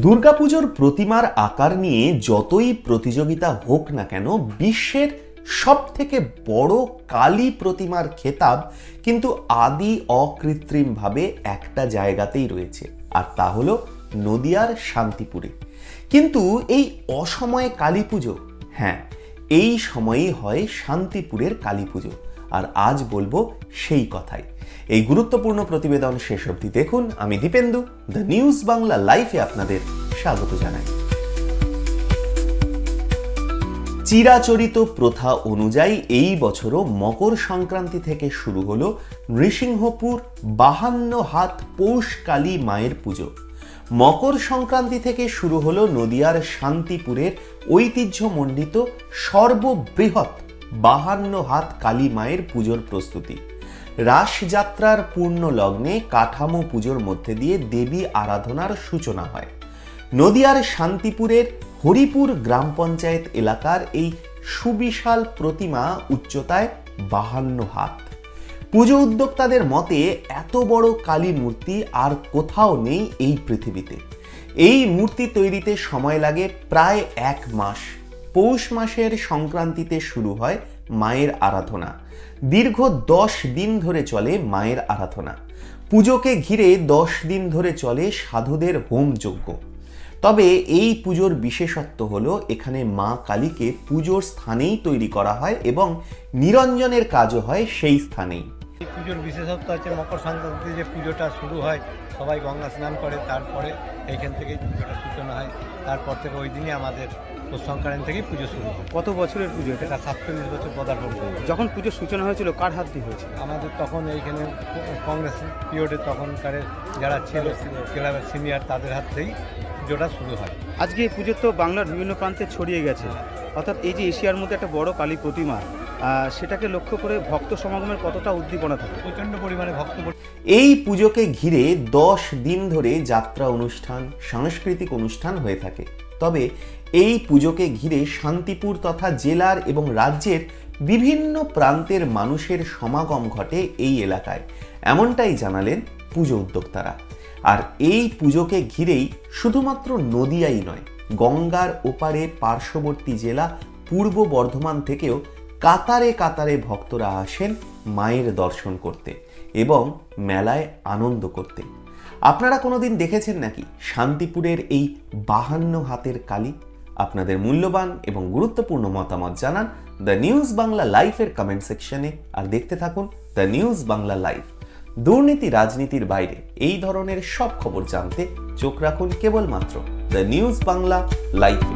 দুর্গাপুজোর প্রতিমার আকার নিয়ে যতই প্রতিযোগিতা হোক না কেন, বিশ্বের সবথেকে বড় কালী প্রতিমার খেতাব কিন্তু আদি অকৃত্রিমভাবে একটা জায়গাতেই রয়েছে, আর তা হলো নদিয়ার শান্তিপুরে। কিন্তু এই অসময়ে কালী পুজো, হ্যাঁ, এই সময়েই হয় শান্তিপুরের কালী পুজো। আর আজ বলবো সেই কথাই। এই গুরুত্বপূর্ণ প্রতিবেদন শেষ অবধি দেখুন। আমি দীপেন্দু, দ্য নিউজ বাংলা লাইভে আপনাদের স্বাগত জানাই। চিরাচরিত প্রথা অনুযায়ী এই বছরও মকর সংক্রান্তি থেকে শুরু হলো নৃসিংহপুর 52 হাত পৌষ কালী মায়ের পুজো। মকর সংক্রান্তি থেকে শুরু হলো নদিয়ার শান্তিপুরের ঐতিহ্যমণ্ডিত সর্ববৃহৎ 52 হাত কালী মায়ের পুজোর প্রস্তুতি। রাসযাত্রার পূর্ণ লগ্নে কাঠামো পুজোর মধ্যে দিয়ে দেবী আরাধনার সূচনা হয়। নদিয়ার শান্তিপুরের হরিপুর গ্রাম পঞ্চায়েত এলাকার এই সুবিশাল প্রতিমা উচ্চতায় 52 হাত। পুজো উদ্যোক্তাদের মতে এত বড় কালী মূর্তি আর কোথাও নেই এই পৃথিবীতে। এই মূর্তি তৈরিতে সময় লাগে প্রায় 1 মাস। পৌষ মাসের সংক্রান্তিতে শুরু হয় মায়ের আরাধনা। দীর্ঘ 10 দিন ধরে চলে মায়ের আরাধনা। পুজোকে ঘিরে 10 দিন ধরে চলে সাধুদের হোম যজ্ঞ। তবে এই পুজোর বিশেষত্ব হলো এখানে মা কালীকে পুজোর স্থানেই তৈরি করা হয় এবং নিরঞ্জনের কাজও হয় সেই স্থানেই। এই পুজোর বিশেষত্ব আছে মকর সংক্রান্তিতে যে পুজোটা শুরু হয়, সবাই গঙ্গা স্নান করে, তারপরে এইখান থেকেই পুজোটা সূচনা হয়। তারপর থেকে ওই দিনই আমাদের পৌষ সংক্রান্তি থেকেই পুজো শুরু হয়। কত বছরের পুজো এটা? 47 বছর পদার্পণ করে। যখন পুজোর সূচনা হয়েছিল কার হাত দিয়ে হয়েছিল? আমাদের তখন এইখানে কংগ্রেস পিরিয়ডে তখনকার যারা ছিল ক্লাবের সিনিয়র, তাদের হাত থেকেই পুজোটা শুরু হয়। আজকে এই পুজো তো বাংলার বিভিন্ন প্রান্তে ছড়িয়ে গেছে, অর্থাৎ এই যে এশিয়ার মধ্যে একটা বড় কালী প্রতিমা, সেটাকে লক্ষ্য করে ভক্ত সমাগমের কতটা উদ্দীপনা থাকে? প্রচণ্ড পরিমাণে ভক্ত। এই পুজোকে ঘিরে 10 দিন ধরে যাত্রা অনুষ্ঠান, সাংস্কৃতিক অনুষ্ঠান হয়ে থাকে। তবে এই পুজোকে ঘিরে শান্তিপুর তথা জেলার এবং রাজ্যের বিভিন্ন প্রান্তের মানুষের সমাগম ঘটে এই এলাকায়, এমনটাই জানালেন পুজো উদ্যোক্তারা। আর এই পুজোকে ঘিরেই শুধুমাত্র নদিয়াই নয়, গঙ্গার ওপারে পার্শ্ববর্তী জেলা পূর্ব বর্ধমান থেকেও কাতারে কাতারে ভক্তরা আসেন মায়ের দর্শন করতে এবং মেলায় আনন্দ করতে। আপনারা কোনোদিন দেখেছেন নাকি শান্তিপুরের এই 52 হাতের কালী? আপনাদের মূল্যবান এবং গুরুত্বপূর্ণ মতামত জানান দ্য নিউজ বাংলা লাইভের কমেন্ট সেকশনে। আর দেখতে থাকুন দ্য নিউজ বাংলা লাইভ। দুর্নীতি রাজনীতির বাইরে এই ধরনের সব খবর জানতে চোখ রাখুন কেবলমাত্র দ্য নিউজ বাংলা লাইভে।